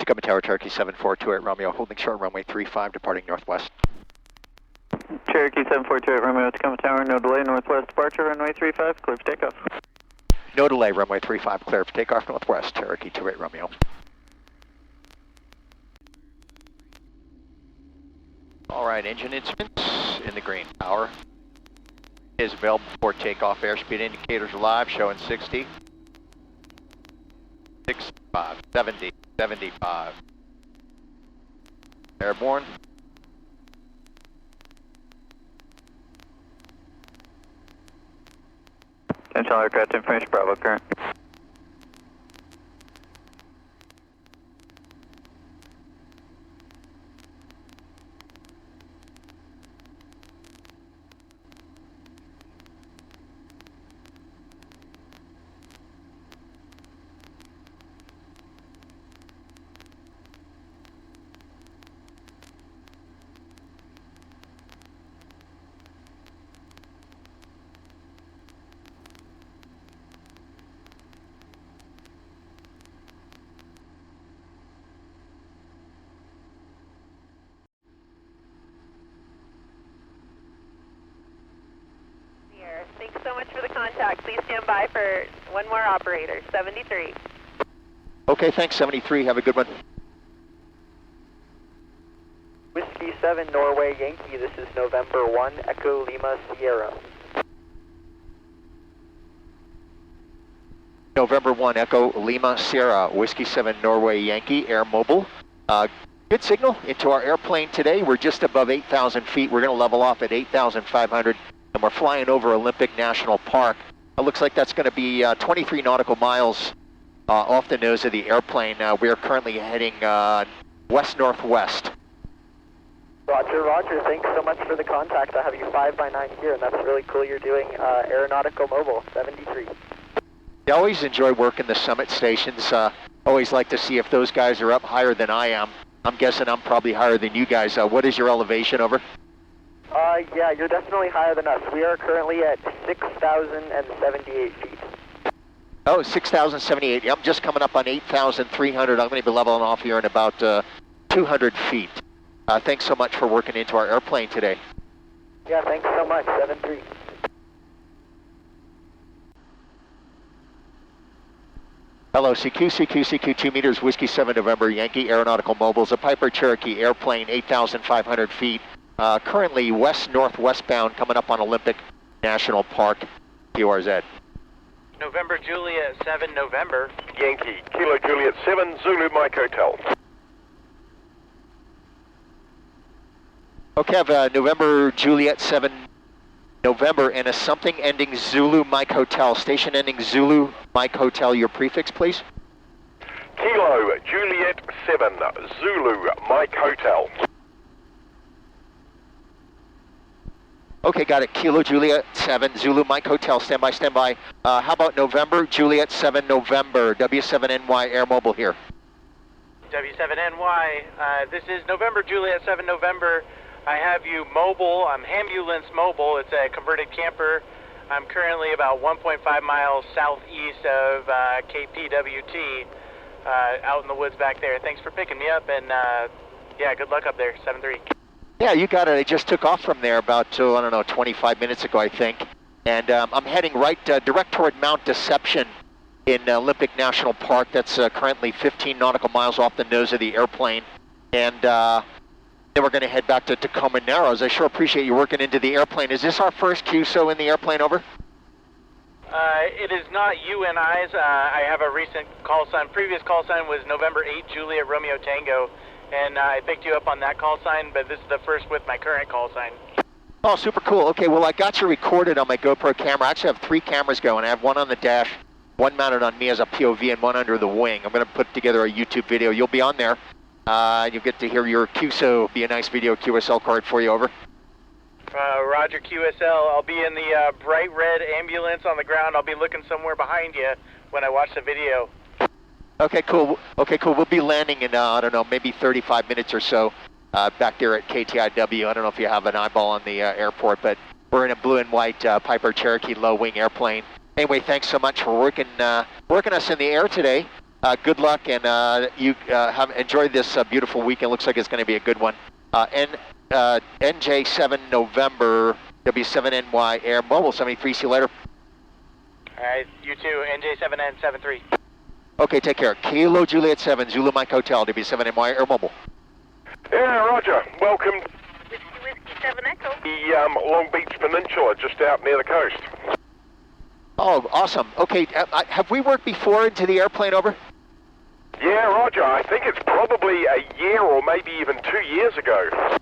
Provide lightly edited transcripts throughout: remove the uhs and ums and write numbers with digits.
Tacoma Tower, Cherokee 7428 Romeo, holding short runway 35, departing northwest. Cherokee 7428 Romeo, Tacoma Tower, no delay, northwest departure, runway 35, clear for takeoff. No delay, runway 35, clear for takeoff northwest, Cherokee 28 Romeo. All right, engine instruments in the green. Power is available for takeoff. Airspeed indicators are live, showing 60. 65, 70, 75. Airborne. Potential aircraft information, Bravo current. Thanks so much for the contact. Please stand by for one more operator, 73. Okay, thanks, 73. Have a good one. Whiskey 7 Norway Yankee, this is November 1 Echo Lima Sierra. November 1 Echo Lima Sierra, Whiskey 7 Norway Yankee, Air Mobile. Good signal into our airplane today. We're just above 8,000 feet. We're going to level off at 8,500. And we're flying over Olympic National Park. It looks like that's going to be 23 nautical miles off the nose of the airplane. We are currently heading west-northwest. Roger, Roger. Thanks so much for the contact. I have you 5x9 here, and that's really cool. You're doing Aeronautical Mobile, 73. I always enjoy working the summit stations. Always like to see if those guys are up higher than I am. I'm guessing I'm probably higher than you guys. What is your elevation, over? Yeah, you're definitely higher than us. We are currently at 6,078 feet. Oh, 6,078. I'm just coming up on 8,300. I'm going to be leveling off here in about 200 feet. Thanks so much for working into our airplane today. Yeah, thanks so much, 73. Hello, CQ 2 meters, Whiskey 7 November, Yankee Aeronautical Mobiles, a Piper Cherokee airplane, 8,500 feet. Currently west-northwestbound, coming up on Olympic National Park, QRZ. November Juliet 7 November. Yankee, Kilo Juliet 7, Zulu Mike Hotel. Okay, I have November Juliet 7 November and a something ending Zulu Mike Hotel. Station ending Zulu Mike Hotel, your prefix, please? Kilo Juliet 7, Zulu Mike Hotel. Okay, got it. Kilo Juliet 7, Zulu Mike Hotel. Stand by, stand by. How about November Juliet 7 November, W7NY Air Mobile here? W7NY, this is November Juliet 7 November. I have you mobile. I'm ambulance mobile. It's a converted camper. I'm currently about 1.5 miles southeast of KPWT, out in the woods back there. Thanks for picking me up, and yeah, good luck up there, 7-3. Yeah, you got it. I just took off from there about, I don't know, 25 minutes ago, I think. And I'm heading right direct toward Mount Deception in Olympic National Park. That's currently 15 nautical miles off the nose of the airplane. And then we're going to head back to Tacoma Narrows. I sure appreciate you working into the airplane. Is this our first QSO in the airplane, over? It is not UNI's. I have a recent call sign. Previous call sign was November 8 Juliet Romeo Tango. And I picked you up on that call sign, but this is the first with my current call sign. Oh, super cool. Okay, well, I got you recorded on my GoPro camera. I actually have 3 cameras going. I have one on the dash, one mounted on me as a POV, and one under the wing. I'm going to put together a YouTube video. You'll be on there. You'll get to hear your QSO. Be a nice video QSL card for you, over. Roger, QSL. I'll be in the bright red ambulance on the ground. I'll be looking somewhere behind you when I watch the video. Okay, cool. Okay, cool. We'll be landing in, I don't know, maybe 35 minutes or so back there at KTIW. I don't know if you have an eyeball on the airport, but we're in a blue and white Piper Cherokee low-wing airplane. Anyway, thanks so much for working us in the air today. Good luck, and you have enjoyed this beautiful weekend. Looks like it's going to be a good one. NJ7 November, W7NY Air Mobile 73. See you later. All right, you too. NJ7N73. Okay, take care. Kilo Juliet 7, Zulu Mike Hotel, W7NY Air Mobile. Yeah, Roger. Welcome Whiskey 7 Echo. the Long Beach Peninsula, just out near the coast. Oh, awesome. Okay, have we worked before into the airplane over? Yeah, Roger. I think it's probably a year or maybe even 2 years ago.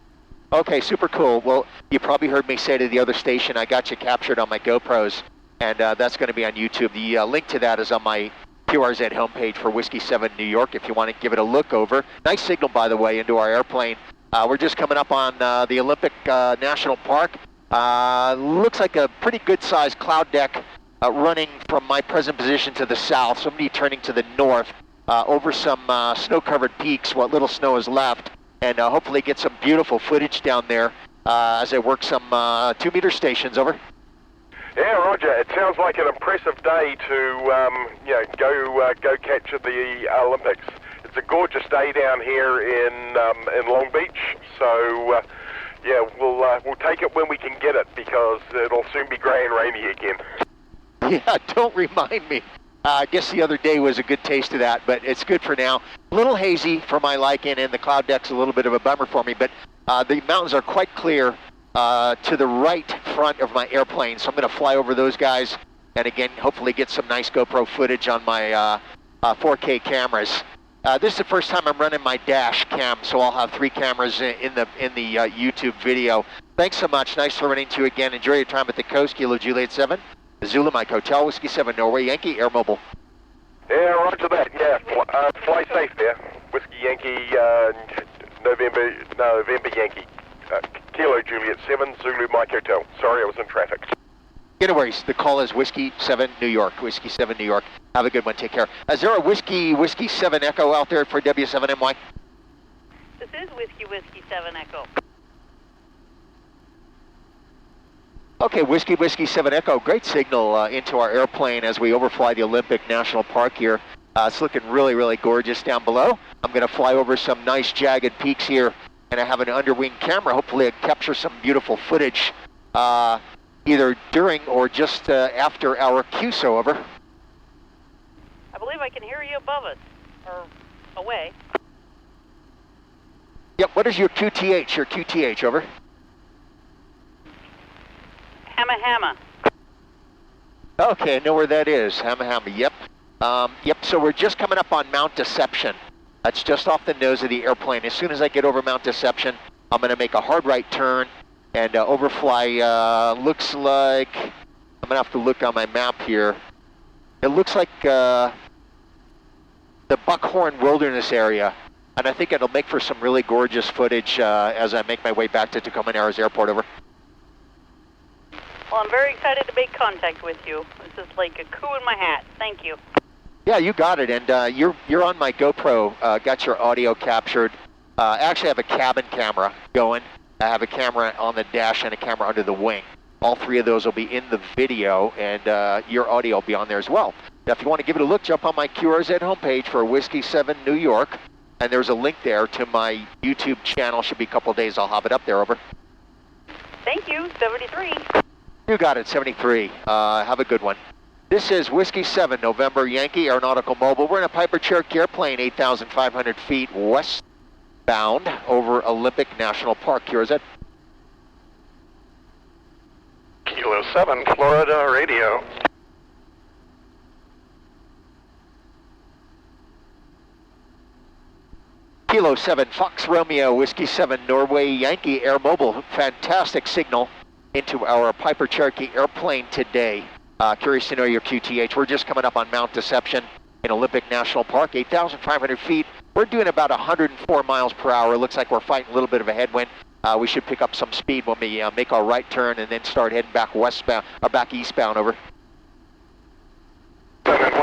Okay, super cool. Well, you probably heard me say to the other station, I got you captured on my GoPros, and that's going to be on YouTube. The link to that is on my QRZ homepage for Whiskey 7 New York if you want to give it a look over. Nice signal, by the way, into our airplane. We're just coming up on the Olympic National Park. Looks like a pretty good-sized cloud deck running from my present position to the south, somebody turning to the north over some snow-covered peaks, what little snow is left, and hopefully get some beautiful footage down there as I work some 2-meter stations. Over. Yeah, Roger. It sounds like an impressive day to go catch at the Olympics. It's a gorgeous day down here in Long Beach. So yeah, we'll take it when we can get it because it'll soon be grey and rainy again. Yeah, don't remind me. I guess the other day was a good taste of that, but it's good for now. A little hazy for my liking, and the cloud deck's a little bit of a bummer for me, but the mountains are quite clear to the right front of my airplane, so I'm going to fly over those guys, and again, hopefully get some nice GoPro footage on my 4K cameras. This is the first time I'm running my dash cam, so I'll have 3 cameras in the YouTube video. Thanks so much. Nice to run into you again. Enjoy your time at the coast. Kilo Juliet 7. Zulu Mike Hotel, Whiskey 7 Norway Yankee Air Mobile. Yeah, roger that. Yeah, fly safe there. Whiskey Yankee, November Yankee. Kilo Juliet 7, Zulu Mike Hotel. Sorry, I was in traffic. No worries. The call is Whiskey 7 New York. Whiskey 7 New York. Have a good one. Take care. Is there a Whiskey 7 Echo out there for W7NY? This is Whiskey 7 Echo. Okay, Whiskey 7 Echo. Great signal into our airplane as we overfly the Olympic National Park here. It's looking really, really gorgeous down below. I'm going to fly over some nice jagged peaks here, and I have an underwing camera. Hopefully I capture some beautiful footage either during or just after our QSO. Over. I believe I can hear you above us, or away. Yep, what is your QTH? Your QTH, over. Hamma. Okay, I know where that is. Hamma. Yep. Yep, so we're just coming up on Mount Deception. That's just off the nose of the airplane. As soon as I get over Mount Deception, I'm going to make a hard right turn and overfly. Looks like, I'm going to have to look on my map here. It looks like the Buckhorn Wilderness area. And I think it'll make for some really gorgeous footage as I make my way back to Tacoma Narrows Airport. Over. Well, I'm very excited to make contact with you. This is like a coup in my hat. Thank you. Yeah, you got it, and you're on my GoPro. Got your audio captured. I actually have a cabin camera going. I have a camera on the dash and a camera under the wing. All 3 of those will be in the video, and your audio will be on there as well. Now, if you want to give it a look, jump on my QRZ homepage for Whiskey 7 New York, and there's a link there to my YouTube channel. Should be a couple of days. I'll have it up there. Over. Thank you. 73. You got it, 73. Have a good one. This is Whiskey 7, November Yankee, Aeronautical Mobile. We're in a Piper Cherokee airplane, 8,500 feet westbound over Olympic National Park. QRZ. Kilo 7, Florida Radio. Kilo 7, Fox Romeo, Whiskey 7, Norway Yankee Air Mobile. Fantastic signal into our Piper Cherokee airplane today. Curious to know your QTH. We're just coming up on Mount Deception in Olympic National Park, 8,500 feet. We're doing about 104 miles per hour. It looks like we're fighting a little bit of a headwind. We should pick up some speed when we make our right turn and then start heading back westbound, or back eastbound. Over. Just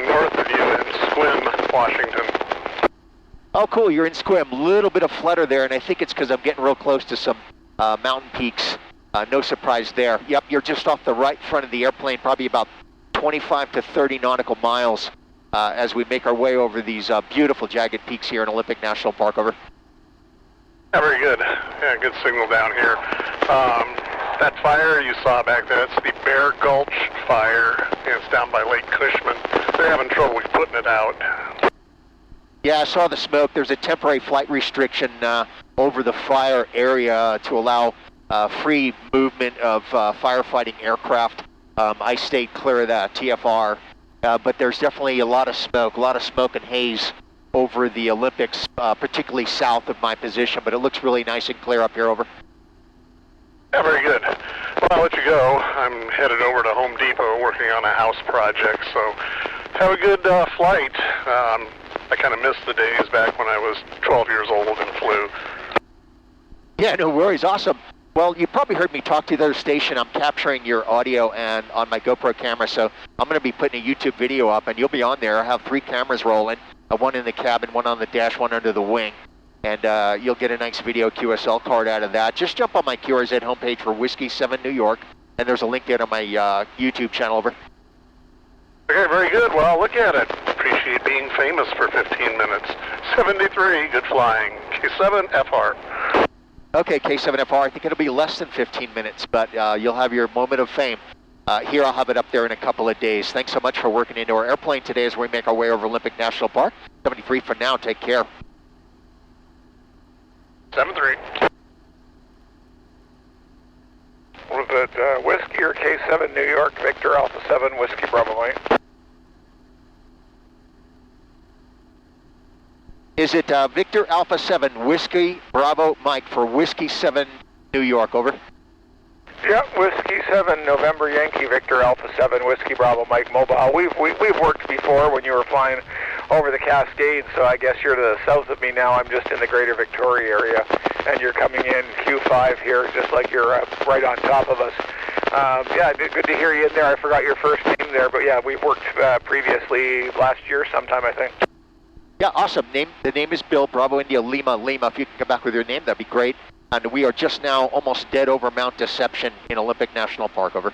north of you in Sequim, Washington. Oh, cool. You're in Sequim. A little bit of flutter there, and I think it's because I'm getting real close to some mountain peaks. No surprise there. Yep, you're just off the right front of the airplane, probably about 25 to 30 nautical miles as we make our way over these beautiful jagged peaks here in Olympic National Park. Over. Yeah, very good. Yeah, good signal down here. That fire you saw back there, that's the Bear Gulch fire. It's down by Lake Cushman. They're having trouble putting it out. Yeah, I saw the smoke. There's a temporary flight restriction over the fire area to allow free movement of firefighting aircraft. I stayed clear of that, TFR. But there's definitely a lot of smoke and haze over the Olympics, particularly south of my position, but it looks really nice and clear up here. Over. Yeah, very good. Well, I'll let you go. I'm headed over to Home Depot working on a house project, so have a good flight. I kind of missed the days back when I was 12 years old and flew. Yeah, no worries. Awesome. Well, you probably heard me talk to the other station. I'm capturing your audio and on my GoPro camera, so I'm going to be putting a YouTube video up, and you'll be on there. I have 3 cameras rolling, one in the cabin, one on the dash, one under the wing, and you'll get a nice video QSL card out of that. Just jump on my QRZ homepage for Whiskey 7 New York, and there's a link there to my YouTube channel. Over. Okay, very good. Well, look at it. Appreciate being famous for 15 minutes. 73, good flying. K7FR. Okay, K7FR, I think it'll be less than 15 minutes, but you'll have your moment of fame. Here, I'll have it up there in a couple of days. Thanks so much for working into our airplane today as we make our way over Olympic National Park. 73 for now, take care. 73. Was it Whiskey or K7 New York, Victor Alpha 7, Whiskey Bravo Mike? Is it Victor Alpha 7, Whiskey Bravo Mike for Whiskey 7 New York, over? Yeah, Whiskey 7, November Yankee, Victor Alpha 7, Whiskey Bravo Mike Mobile. We've worked before when you were flying over the Cascades, so I guess you're to the south of me now. I'm just in the greater Victoria area, and you're coming in Q5 here, just like you're right on top of us. Yeah, good to hear you in there. I forgot your first name there, but yeah, we've worked previously last year sometime, I think. Yeah, awesome. The name is Bill, Bravo India Lima. If you can come back with your name, that'd be great. And we are just now almost dead over Mount Deception in Olympic National Park, over.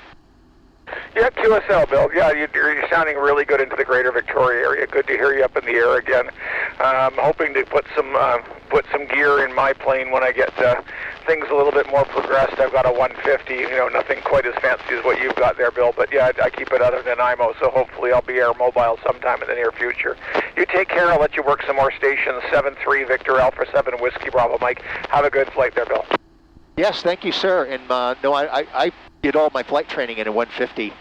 Yeah, QSL, Bill. Yeah, you're sounding really good into the greater Victoria area. Good to hear you up in the air again. I'm hoping to put some gear in my plane when I get things a little bit more progressed. I've got a 150, nothing quite as fancy as what you've got there, Bill. But yeah, I keep it other than IMO, so hopefully I'll be air mobile sometime in the near future. You take care. I'll let you work some more stations. 7-3, Victor Alpha 7, Whiskey Bravo Mike. Have a good flight there, Bill. Yes, thank you, sir. And no, I did all my flight training in a 150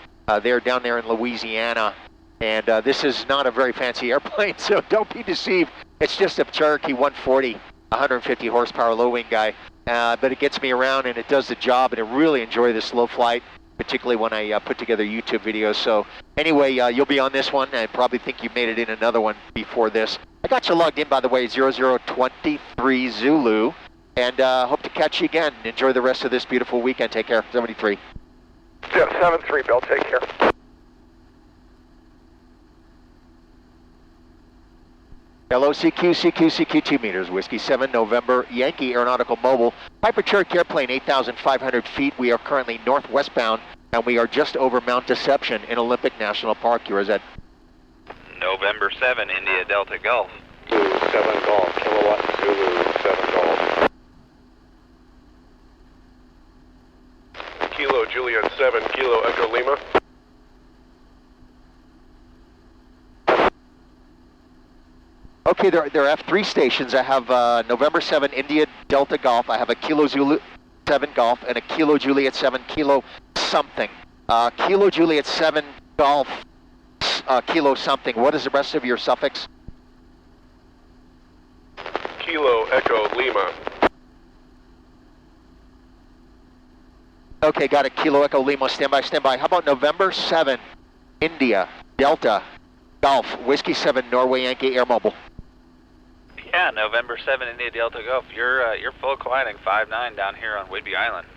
there down there in Louisiana. And this is not a very fancy airplane, so don't be deceived. It's just a Cherokee 140, 150 horsepower low wing guy. But it gets me around and it does the job, and I really enjoy this slow flight, particularly when I put together YouTube videos. So anyway, you'll be on this one. I probably think you made it in another one before this. I got you logged in, by the way, 0023 Zulu. And hope to catch you again. Enjoy the rest of this beautiful weekend. Take care. 73. Yeah, 7-3, Bill. Take care. CQ 2 meters. Whiskey 7, November, Yankee Aeronautical Mobile. Piper Cherokee Airplane, 8,500 feet. We are currently northwestbound, and we are just over Mount Deception in Olympic National Park. Yours at November 7, India Delta Gulf. 7 Golf, Kilowatt Zulu, 7 Golf. Kilo Juliet 7, Kilo Echo Lima. Okay, there are F3 stations. I have November 7, India Delta Golf. I have a Kilo Zulu 7 Golf and a Kilo Juliet 7 Kilo something. Kilo Juliet 7 Golf Kilo something. What is the rest of your suffix? Kilo Echo Lima. Okay, got it. Kilo Echo Lima. Stand by. How about November 7, India Delta Golf, Whiskey 7, Norway Yankee Air Mobile? Yeah, November 7, India Delta Gulf. You're full gliding 5-9 down here on Whidbey Island.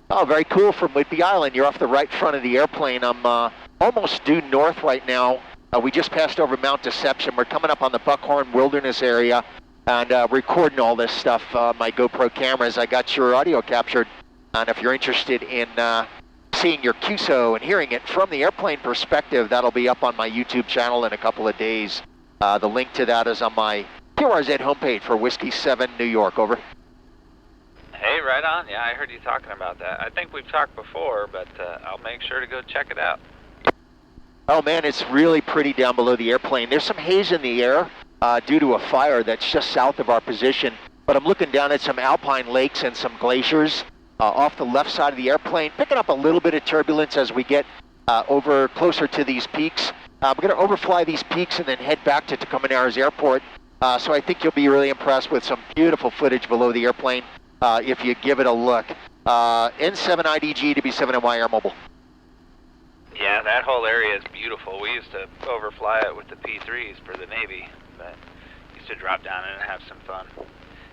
Oh, very cool from Whidbey Island. You're off the right front of the airplane. I'm almost due north right now. We just passed over Mount Deception. We're coming up on the Buckhorn Wilderness area and recording all this stuff on my GoPro cameras. I got your audio captured. And if you're interested in seeing your QSO and hearing it from the airplane perspective. That'll be up on my YouTube channel in a couple of days. The link to that is on my QRZ homepage for Whiskey 7 New York. Over. Hey, right on. Yeah, I heard you talking about that. I think we've talked before, but I'll make sure to go check it out. Oh man, it's really pretty down below the airplane. There's some haze in the air due to a fire that's just south of our position, but I'm looking down at some alpine lakes and some glaciers off the left side of the airplane, picking up a little bit of turbulence as we get over closer to these peaks. We're going to overfly these peaks and then head back to Tacoma Narrows Airport, so I think you'll be really impressed with some beautiful footage below the airplane if you give it a look. N7IDG to B7NY Air Mobile. Yeah, that whole area is beautiful. We used to overfly it with the P3s for the Navy, but used to drop down and have some fun.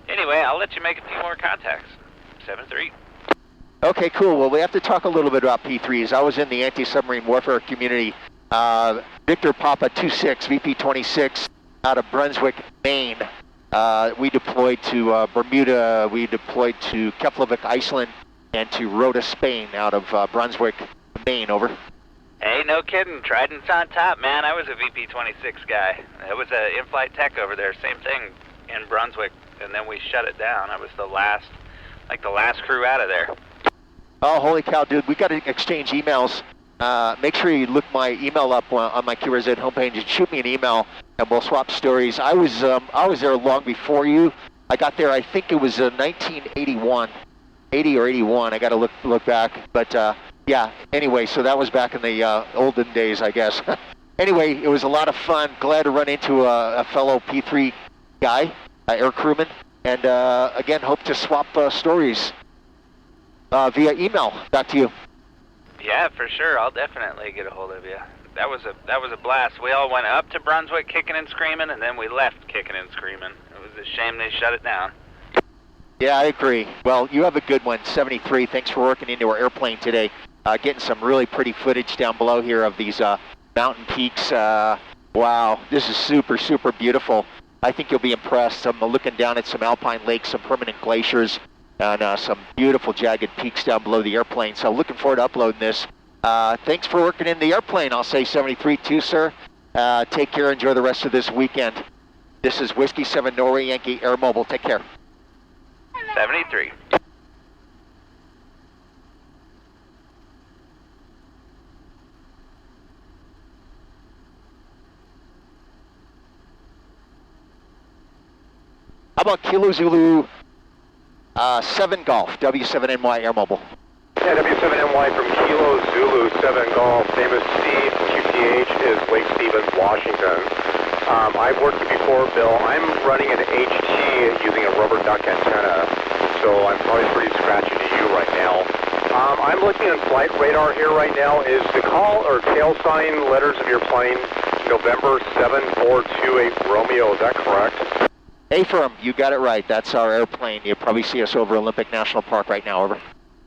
Anyway, I'll let you make a few more contacts. 7-3. Okay, cool. Well, we have to talk a little bit about P3s. I was in the anti-submarine warfare community. Victor Papa 26, VP26, out of Brunswick, Maine. We deployed to Bermuda. We deployed to Keflavik, Iceland, and to Rota, Spain, out of Brunswick, Maine. Over. Hey, no kidding. Trident's on top, man. I was a VP26 guy. It was a in-flight tech over there. Same thing in Brunswick, and then we shut it down. I was the last crew out of there. Oh, holy cow, dude. We got to exchange emails. Make sure you look my email up on my QRZ homepage and shoot me an email, and we'll swap stories. I was there long before you. I got there, I think it was 1981, 80 or 81. I got to look back, but yeah. Anyway, so that was back in the olden days, I guess. Anyway, it was a lot of fun. Glad to run into a fellow P3 guy, air crewman, and again, hope to swap stories via email. Back to you. Yeah, for sure. I'll definitely get a hold of you. That was a blast. We all went up to Brunswick kicking and screaming, and then we left kicking and screaming. It was a shame they shut it down. Yeah, I agree. Well, you have a good one, 73. Thanks for working into our airplane today. Getting some really pretty footage down below here of these mountain peaks. Wow, this is super, super beautiful. I think you'll be impressed. I'm looking down at some alpine lakes, some permanent glaciers, and some beautiful jagged peaks down below the airplane. So looking forward to uploading this. Thanks for working in the airplane. I'll say 73 too, sir. Take care. Enjoy the rest of this weekend. This is Whiskey 7 Norway Yankee Air Mobile. Take care. 73. How about Kilo Zulu 7 Golf, W7NY Air Mobile? Yeah, W7NY from Kilo Zulu 7 Golf. Name is Steve. QTH is Lake Stevens, Washington. I've worked with you before, Bill. I'm running an HT using a rubber duck antenna, so I'm probably pretty scratchy to you right now. I'm looking at flight radar here right now. Is the call or tail sign letters of your plane November 7428 Romeo? Is that correct? A-firm, you got it right. That's our airplane. You probably see us over Olympic National Park right now. Over.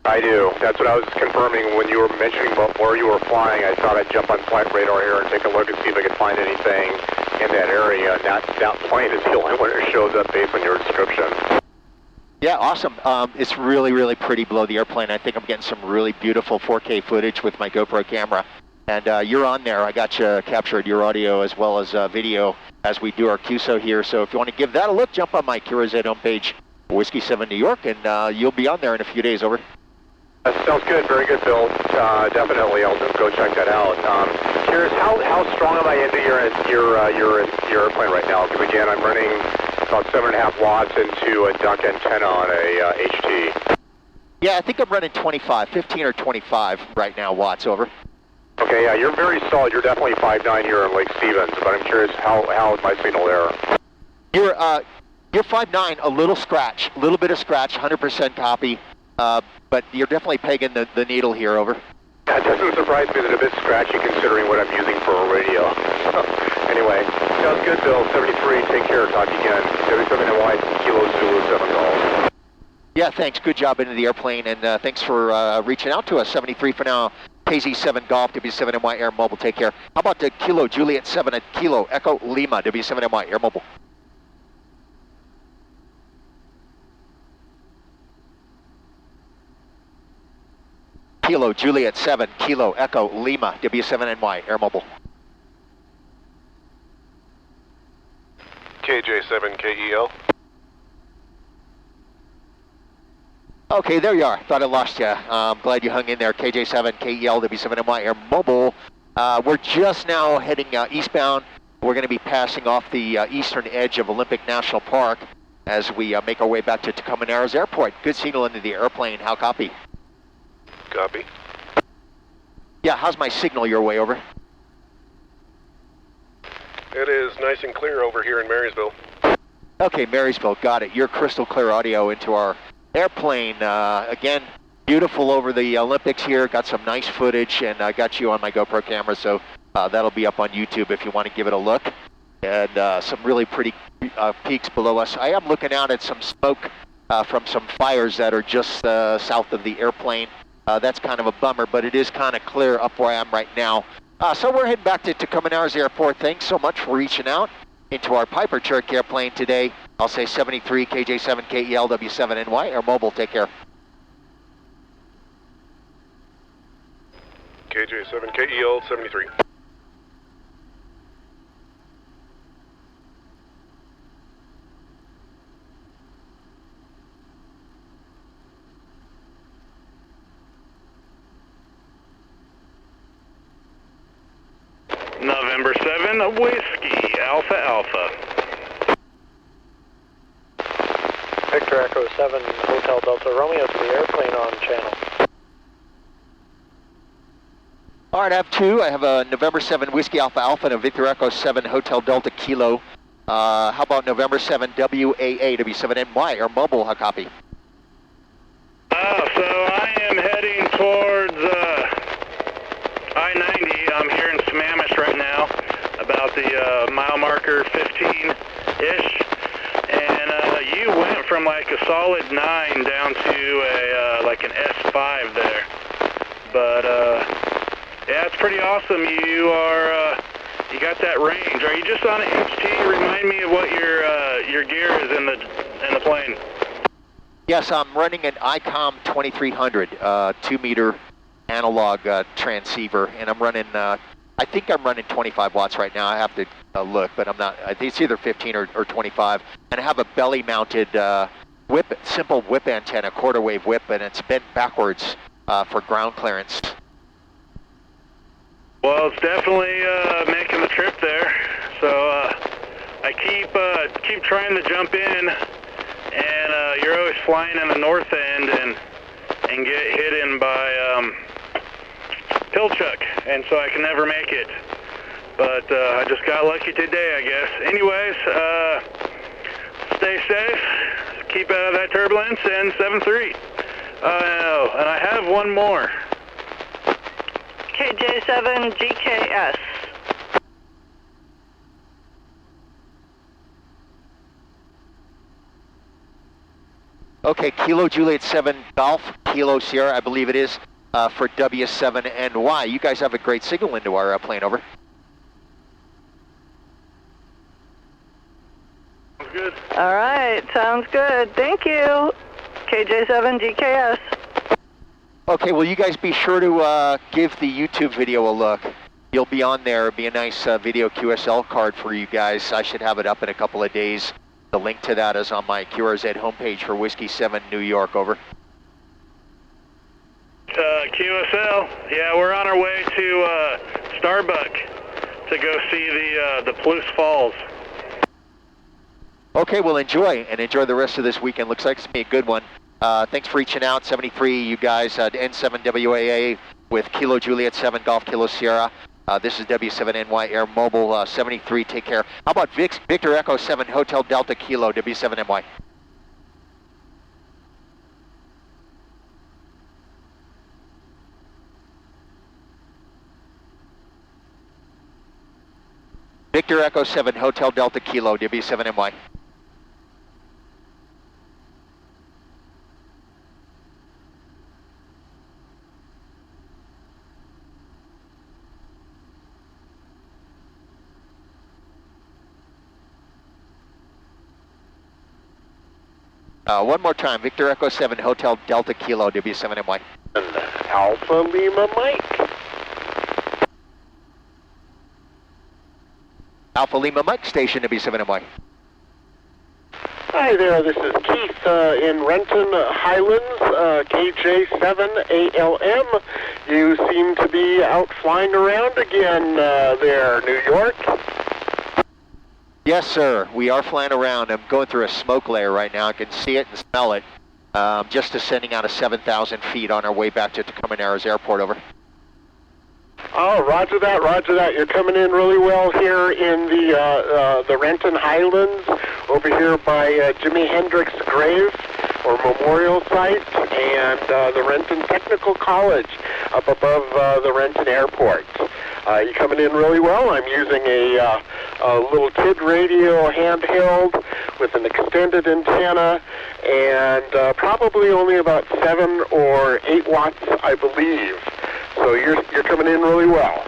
I do. That's what I was confirming when you were mentioning about where you were flying. I thought I'd jump on flight radar here and take a look and see if I could find anything in that area. That plane is the only one that shows up based on your description. Yeah, awesome. It's really, really pretty below the airplane. I think I'm getting some really beautiful 4K footage with my GoPro camera. And you're on there. I got you captured your audio as well as video as we do our QSO here. So if you want to give that a look, jump on my QRZ homepage, Whiskey 7 New York, and you'll be on there in a few days. Over. That sounds good. Very good, Bill. Definitely, I'll go check that out. Curious, how strong am I into your airplane right now? Because again, I'm running about 7.5 watts into a duck antenna on a HT. Yeah, I think I'm running 15 or 25 right now watts. Over. Okay, yeah, you're very solid. You're definitely 5'9" here in Lake Stevens, but I'm curious how is my signal there? You're 5'9", a little bit of scratch, 100% copy, but you're definitely pegging the needle here. Over. That doesn't surprise me that a bit scratchy considering what I'm using for a radio. Anyway, sounds good, Bill. 73, take care. Talk again. W7NY, Kilo Zulu 7 Golf. Yeah, thanks. Good job into the airplane, and thanks for reaching out to us. 73 for now. KZ7 Golf, W7NY Air Mobile. Take care. How about the Kilo Juliet 7 at Kilo Echo Lima, W7NY Air Mobile? Kilo Juliet 7, Kilo Echo Lima, W7NY, Air Mobile. KJ7 KEL. Okay, there you are. Thought I lost you. I'm glad you hung in there. KJ7 KEL, W7NY, Air Mobile. We're just now heading eastbound. We're going to be passing off the eastern edge of Olympic National Park as we make our way back to Tacoma Narrows Airport. Good signal into the airplane. How copy? Copy. Yeah, how's my signal your way, over? It is nice and clear over here in Marysville. Okay, Marysville, got it. Your crystal clear audio into our airplane. Again, beautiful over the Olympics here. Got some nice footage, and I got you on my GoPro camera, so that'll be up on YouTube if you want to give it a look. And some really pretty peaks below us. I am looking out at some smoke from some fires that are just south of the airplane. That's kind of a bummer, but it is kind of clear up where I am right now. So we're heading back to Tacoma Narrows Airport. Thanks so much for reaching out into our Piper Cherokee airplane today. I'll say 73 KJ7 KEL W7NY. Air Mobile, take care. KJ7 KEL 73. November 7, Whiskey, Alpha Alpha. Victor Echo 7, Hotel Delta Romeo to the airplane on channel. All right, I have two. I have a November 7 Whiskey Alpha Alpha and a Victor Echo 7 Hotel Delta Kilo. How about November 7 WAA W7NY, Air Mobile, how copy? So I am heading towards I-90. I'm here in Sammamish right now, about the mile marker 15-ish. And you went from like a solid 9 down to a like an S5 there. But yeah, it's pretty awesome. You are you got that range. Are you just on an HT? Remind me of what your gear is in the plane. Yes, I'm running an ICOM 2300, 2-meter analog transceiver, and I'm running, I think I'm running 25 watts right now. I have to look, but I'm not, I think it's either 15 or 25. And I have a belly-mounted simple whip antenna, quarter-wave whip, and it's bent backwards for ground clearance. Well, it's definitely making the trip there. So I keep trying to jump in, and you're always flying in the north end and get hit in by Pilchuck, and so I can never make it. But I just got lucky today, I guess. Anyways, stay safe, keep out of that turbulence, and 7-3. And I have one more. KJ7 GKS. Okay, Kilo Juliet 7 Golf, Kilo Sierra, I believe it is, for W7NY. You guys have a great signal into our plane, over. Sounds good. All right, sounds good. Thank you. KJ7 GKS. Okay, well, you guys be sure to give the YouTube video a look. You'll be on there. It'll be a nice video QSL card for you guys. I should have it up in a couple of days. The link to that is on my QRZ homepage for Whiskey 7 New York, over. QSL, yeah, we're on our way to Starbuck to go see the Palouse Falls. Okay, well, enjoy the rest of this weekend. Looks like it's going to be a good one. Thanks for reaching out, 73, you guys, N7WAA with Kilo Juliet 7 Golf Kilo Sierra. This is W7NY Air Mobile, 73, take care. How about Victor Echo 7 Hotel Delta Kilo, W7NY? Victor Echo 7 Hotel Delta Kilo, W7NY. One more time, Victor Echo 7 Hotel Delta Kilo, W7NY. Alpha Lima Mike. Alpha Lima Mike, station to be 7MY. Hi there, this is Keith in Renton Highlands, KJ7ALM. You seem to be out flying around again there, New York. Yes, sir. We are flying around. I'm going through a smoke layer right now. I can see it and smell it. Just descending out of 7,000 feet on our way back to Tacoma Airport, over. Oh, roger that, roger that. You're coming in really well here in the Renton Highlands, over here by Jimi Hendrix grave or memorial site, and the Renton Technical College up above the Renton Airport. You're coming in really well. I'm using a little kid radio handheld with an extended antenna and probably only about 7 or 8 watts, I believe. So you're coming in really well.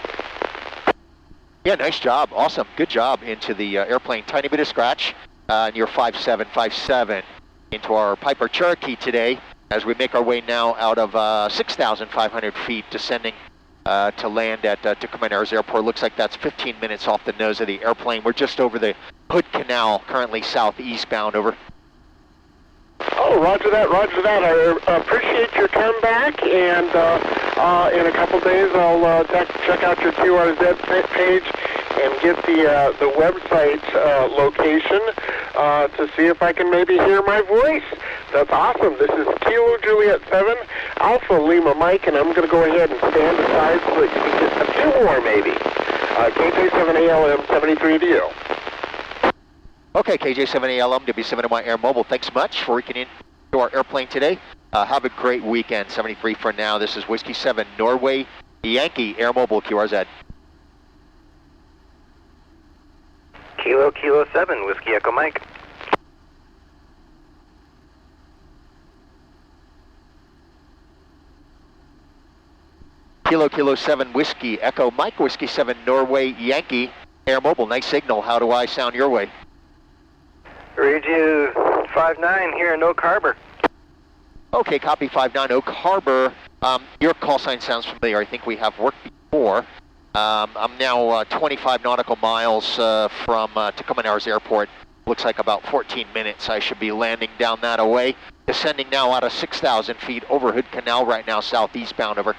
Yeah, nice job. Awesome. Good job into the airplane. Tiny bit of scratch. And you're 5757 into our Piper Cherokee today as we make our way now out of 6,500 feet, descending to land at Tacoma Airport. Looks like that's 15 minutes off the nose of the airplane. We're just over the Hood Canal, currently southeastbound, over. Oh, roger that, roger that. I appreciate your comeback, and in a couple days I'll check out your QRZ page and get the website location to see if I can maybe hear my voice. That's awesome. This is Kilo Juliet 7, Alpha Lima Mike, and I'm going to go ahead and stand aside so that you can get a few more maybe. KJ7ALM 73 to you. Okay, KJ7ALM, W7MY Air Mobile, thanks so much for working into our airplane today. Have a great weekend, 73 for now. This is Whiskey 7, Norway, Yankee, Air Mobile, QRZ. Kilo 7, Whiskey Echo Mike. Kilo 7, Whiskey Echo Mike, Whiskey 7, Norway, Yankee, Air Mobile. Nice signal. How do I sound your way? Read you 5-9 here in Oak Harbor. Okay, copy 5-9, Oak Harbor. Your call sign sounds familiar. I think we have worked before. I'm now 25 nautical miles from Tacoma Airport. Looks like about 14 minutes. I should be landing down that away. Descending now out of 6,000 feet over Hood Canal right now, southeastbound, over.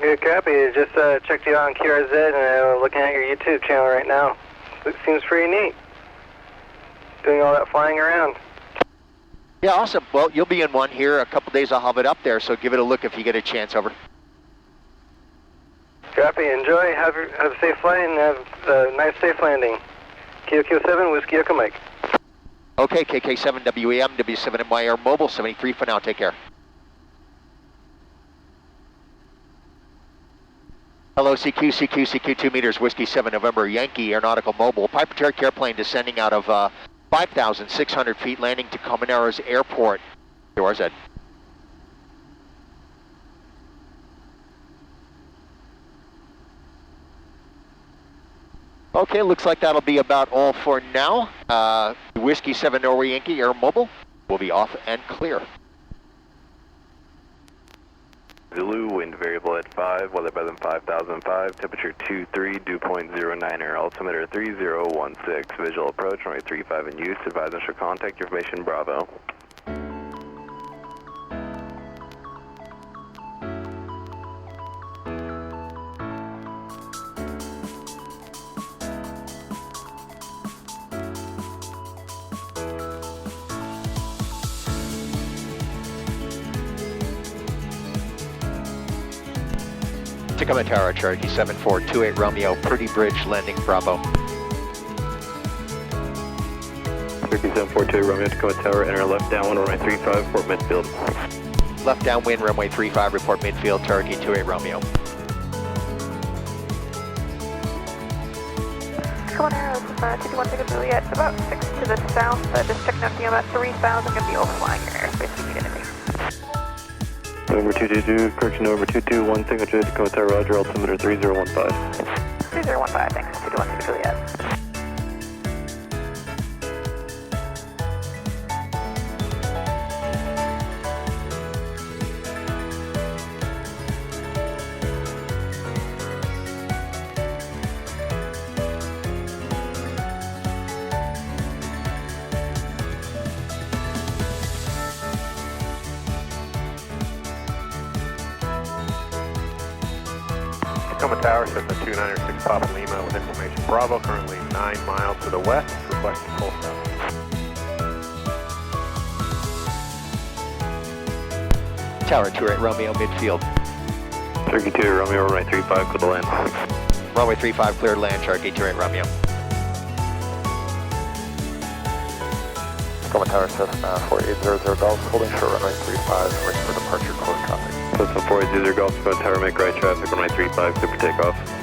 Good copy. Just checked you out on QRZ and looking at your YouTube channel right now. It seems pretty neat. Doing all that flying around. Yeah, awesome. Well, you'll be in one here. A couple days I'll have it up there, so give it a look if you get a chance, over. Copy. Enjoy. Have a safe flight and have a nice safe landing. Kilo 7, Whiskey Echo Mike. Okay, KK7 WEM, W7MY Air Mobile, 73 for now. Take care. Hello, CQ 2 meters, Whiskey 7, November, Yankee, Aeronautical Mobile. Piper Cherokee airplane descending out of 5,600 feet, landing to Tacoma Airport. QRZ. Okay, looks like that'll be about all for now. Whiskey 7, Norway, Yankee, Air Mobile will be off and clear. Zulu, wind variable at 5, weather better than 5,005, temperature 23, dew point 09er, altimeter 3016, visual approach, runway 35 in use, advise initial contact, information Bravo. Tacoma Tower, Cherokee 7428 Romeo, Pretty Bridge, landing Bravo. Cherokee 742 Romeo, Tacoma Tower, enter left downwind, runway 35, report midfield. Left downwind, runway 35, report midfield, Cherokee 28 Romeo. Tacoma Air, this is 221 Ticket Juliet, about 6 to the south, just checking out to you about 3,000, going to be overflying your airspace if you need anything. November 222, correction November 221, signature Tacoma Tower, roger, altimeter 3015. 3015, thanks, 221 Ticket Juliet. Tacoma Tower, Cessna 296 Papa Lima with information Bravo, currently 9 miles to the west, requesting full stop. Tower 28 Romeo, midfield. Turkey 2 Romeo, runway 35, clear to land. Runway 35, cleared land, Cherokee 28 Romeo. Tacoma Tower, Cessna 4800 Golf, holding short runway 35, ready for departure, close traffic. Cessna 4800 Golf, Tacoma Tower, make right traffic, runway 35, clear for takeoff.